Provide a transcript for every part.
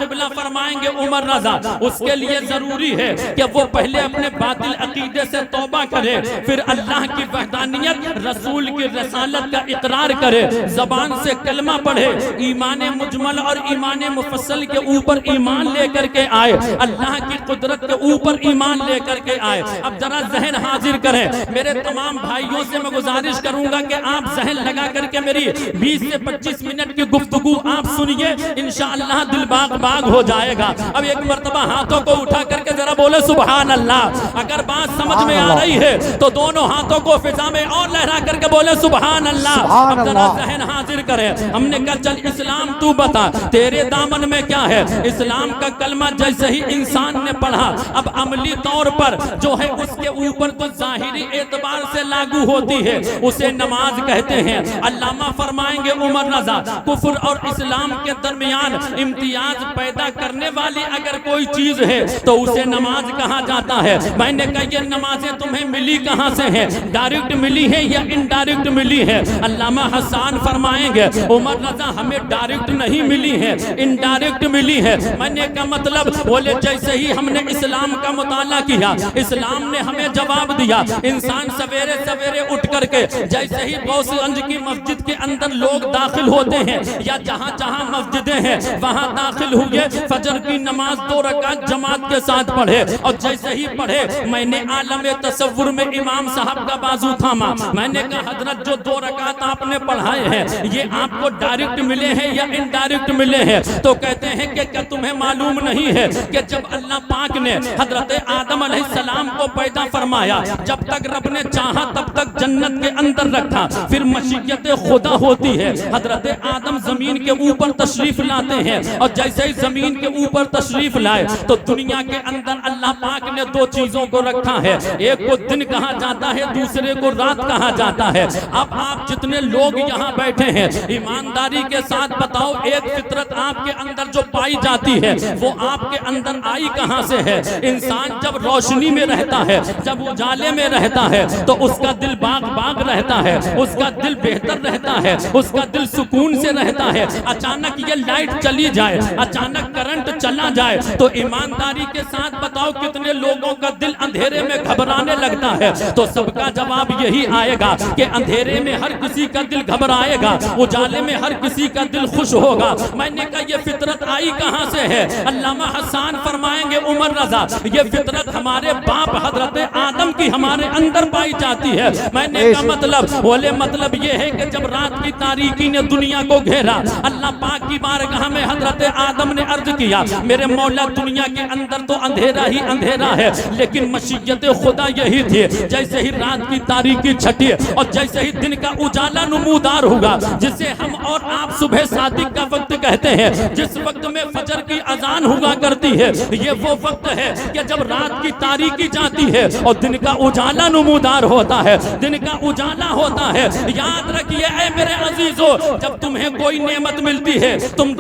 किबला फरमाएंगे उमर रजा, उसके लिए जरूरी है कि वो पहले अपने बातिल अकीदे से तौबा करे, फिर अल्लाह की वहदानियत, रसूल की रसालत का इकरार करे, जबान से कलमा पढ़े, ईमान मुजमल और ईमान मुफस्सल के ऊपर ईमान लेकर के आए, अल्लाह की कुदरत के ऊपर ईमान लेकर के आए। अब जरा जहन हाजिर करें, मेरे तमाम भाइयों से मैं गुजारिश करूंगा कि आप जहन लगा करके मेरी 20 से 25 मिनट की गुफ्तगू आप सुनिए, इंशाअल्लाह दिल बाग बाग हो जाएगा। अब एक मर्तबा हाथों को उठा करके जरा बोले सुभान अल्लाह। अगर बात समझ में आ रही है तो दोनों हाथों को फिजा में और लहरा करके बोले सुभान अल्लाह। अब जरा जहन हाजिर करें। हमने कहा चल इस्लाम तू बता, तेरे दामन में क्या है। इस्लाम का कलमा जैसे ही इंसान ने पढ़ा, अब अमली तौर पर जो है उसके ऊपर तो जाहिरी एतबार से लागू होती है, उसे नमाज कहते हैं। अल्लामा फरमाएंगे उमर रजा, कुफ्र और इस्लाम के दरमियान इम्तियाज पैदा करने वाली अगर कोई चीज है तो उसे नमाज कहा जाता है। मैंने कहा ये नमाजें तुम्हें मिली कहां से हैं, डायरेक्ट मिली है या इनडायरेक्ट मिली है। अल्लामा हसन फरमाएंगे उमर रजा हमें डायरेक्ट नहीं मिली है, इनडायरेक्ट मिली है। मैंने कहा मतलब, बोले जैसे ही हमने इस्लाम का मुताला किया, इस्लाम ने हमें जवाब दिया। इंसान सवेरे सवेरे उठ करके जैसे ही गौसगंज की मस्जिद के अंदर लोग दाखिल होते हैं या जहां जहां मस्जिदें हैं वहां दाखिल हुए, फजर की नमाज 2 रकात जमात के साथ पढ़े, और जैसे ही पढ़े मैंने आलम तसव्वुर में इमाम साहब का बाजू थामा। मैंने कहा हजरत जो 2 रकात आपने पढ़ाए हैं ये आपको डायरेक्ट मिले हैं या इनडायरेक्ट मिले हैं। तो कहते हैं कि क्या तुम्हें मालूम नहीं है कि जब अल्लाह पाक ने हजरत आदम अलैहिस्सलाम को पैदा फरमाया, जब तक रब ने चाहा तब तक जन्नत के अंदर रखा, फिर मशीयत खुदा होती है। हजरत आदम जमीन के ऊपर तशरीफ लाते हैं, और जैसे ही जमीन के ऊपर तशरीफ लाए तो दुनिया के अंदर अल्लाह पाक ने 2 चीजों को रखा है, एक को दिन कहा जाता है, दूसरे को रात कहा जाता है। अब आप जितने लोग यहाँ बैठे हैं ईमानदारी के साथ बताओ, एक फितरत आपके अंदर जो पाई जाती है वो आपके अंदर आई कहां से है। इंसान जब रोशनी में रहता है, जब उजाले में रहता है तो उसका दिल बाग बाग रहता है, उसका दिल बेहतर रहता है, उसका दिल सुकून से रहता है। अचानक ये लाइट चली जाए, अचानक करंट चला जाए तो ईमानदारी के साथ बताओ कितने लोगों का दिल अंधेरे में घबराने लगता है। तो सबका जवाब यही आएगा कि अंधेरे में हर किसी का दिल घबराएगा, उजाले में हर किसी का दिल खुश होगा। मैंने कहा ये फितरत आई कहां से है। अल्लामा हसन फरमाएंगे उमर रजा ये फितरत हमारे बाप हजरत आदम की हमारे अंदर पाई जाती है। मैंने कहा मतलब, बोले मतलब ये है कि जब रात की तारीकी ने दुनिया को घेरा, अल्लाह पाक की बारगाह में हजरत आदम ने अर्ज किया मेरे मौला दुनिया के अंदर तो अंधेरा ही अंधेरा है, लेकिन मशीयत खुदा यही थी जैसे ही रात की तारीकी छटी और जैसे ही दिन का उजाला नमूदार होगा, जिसे हम और आप सुबह सादिक का वक्त कहते हैं, जिस वक्त में फजर की अजान हुआ करती है, ये वो वक्त है कि जब रात की तारीकी जाती है और दिन का उजाला नमूदार होता है, दिन का उजाला होता है। याद रखिए ऐ मेरे अजीजों, जब तुम्हें कोई नेमत मिलती है तुम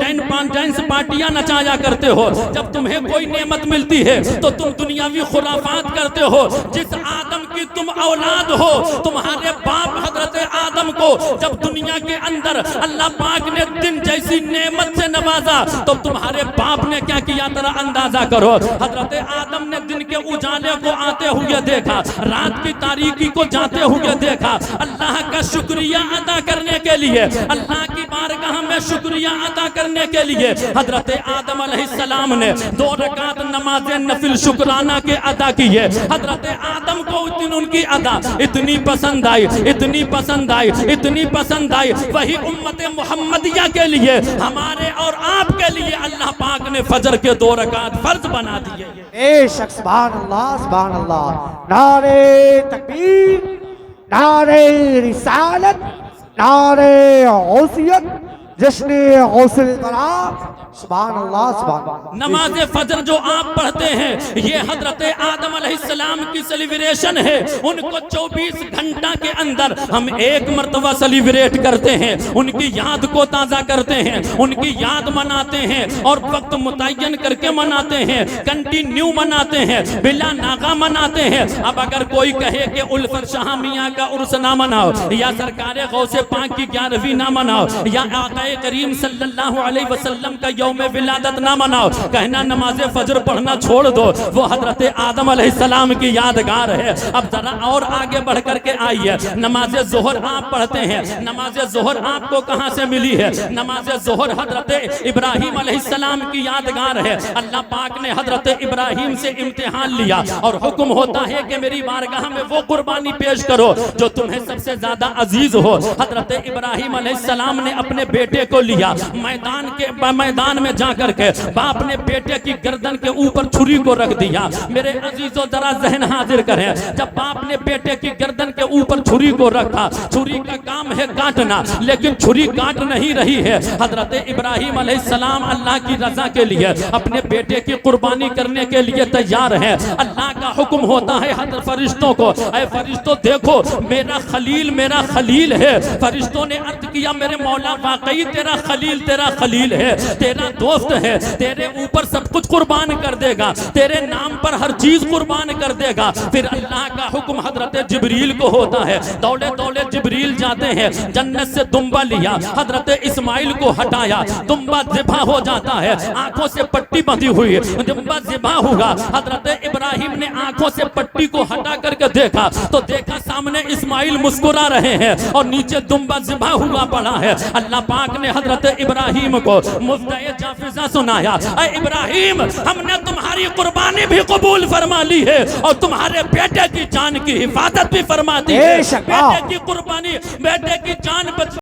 डांस पार्टियां नचाया करते हो, जब तुम्हें कोई नेमत मिलती है तो तुम दुनियावी खुराफात करते हो। जिस आदम की तुम औलाद हो, तुम्हारे बाप हजरत आदम को जब दुनिया के अंदर अल्लाह पाक ने दिन जैसी नेमत से नवाजा तो तुम्हारे बाप ने क्या किया तेरा अंदाजा करो। हजरत आदम ने दिन के उजाले को आते हुए देखा, रात की तारीकी को जाते हुए देखा। अल्लाह का शुक्रिया अदा करने के लिए, अल्लाह की बारगाह में शुक्रिया अदा करने के लिए हजरत आदम अलैहिस्सलाम ने 2 रकात नमाज नफिल शुक्राना के अदा किए। हजरत आदम को उनकी अदा इतनी पसंद आई, इतनी पसंद आई, इतनी पसंद आई। वही उम्मत मुहम्मदिया के लिए, हमारे और आपके लिए अल्लाह पाक ने फजर के 2 रकात फर्ज बना दिए। बेशक सुभान अल्लाह, सुभान अल्लाह। नारे तकबीर, नारे रिसालत, नारे गौसियत, जश्न गौसल बरा। सुभान अल्लाह, सुभान अल्लाह। नमाज फजर जो आप पढ़ते हैं ये हजरत आदम अलैहिस्सलाम की सेलिब्रेशन है। उनको 24 घंटा के अंदर हम एक मर्तबा सेलिब्रेट करते हैं, उनकी याद को ताज़ा करते हैं, उनकी याद मनाते हैं और वक्त मुतय्यन करके मनाते हैं, कंटिन्यू मनाते हैं, बिला नागा मनाते हैं। अब अगर कोई कहे कि उल्फत शाह मियाँ का उर्स ना मनाओ, या सरकार गौसे पाक की 11वीं ना मनाओ, या आका आकाए करीम सल्लल्लाहु अलैहि वसल्लम का यौम विलादत ना मनाओ, कहना नमाज फजर पढ़ना छोड़ दो, वो हजरत आदम अलैहिस्सलाम की यादगार है। अब जरा और आगे बढ़ करके आइए, नमाज जोहर आप पढ़ते हैं, नमाज जोहर आपको कहां से मिली है? नमाज जोहर हजरत इब्राहिम अलैहिस्सलाम की यादगार है। अल्लाह पाक ने हजरत इब्राहिम से इम्तिहान लिया और हुक्म होता है कि मेरी बारगाह में वो कुर्बानी पेश करो जो तुम्हें सबसे ज्यादा अजीज हो। हजरत इब्राहिम अलैहिस्सलाम ने अपने बेटे को लिया, मैदान में जाकर के बाप ने बेटे की गर्दन के ऊपर छुरी को रख दिया। मेरे अजीजों जरा जहन हाजिर करें, जब बाप ने बेटे की गर्दन के ऊपर छुरी को रखा, छुरी का काम है काटना, लेकिन छुरी काट नहीं रही है। हजरत इब्राहिम अलैहिस्सलाम अल्लाह की रजा के लिए अपने बेटे की कुर्बानी करने के लिए तैयार है। अल्लाह का हुक्म होता है हजरत फरिश्तों को, ऐ फरिश्तों देखो मेरा खलील है। फरिश्तों ने अर्ज किया मेरे मौला वाकई तेरा खलील है, तेरा दोस्त है, तेरे ऊपर सब कुछ कुर्बान कर देगा, तेरे नाम पर हर चीज कुर्बान कर देगा। फिर अल्लाह का हुक्म हजरत जिब्रील को होता है, दौड़े दौड़े जिब्रील जाते हैं, जन्नत से दुम्बा लिया, हजरत इस्माइल को हटाया, दुम्बा ज़िबा हो जाता है, आंखों से पट्टी बंधी हुई, दुम्बा ज़िबा हुआ। हजरत इब्राहिम ने आंखों से पट्टी को हटा करके देखा तो देखा सामने इस्माइल मुस्कुरा रहे हैं और नीचे दुम्बा ज़िबा हुआ पड़ा है। अल्लाह पाक ने हजरत इब्राहिम को मुफ्ताए जाफिज़ा सुनाया, ऐ इब्राहिम हमने तुम्हारी कुर्बानी भी कबूल फरमा ली है और तुम्हारे बेटे की जान की हिफाजत भी फरमा दी है। बेटे की कुर्बानी, बेटे की जान बच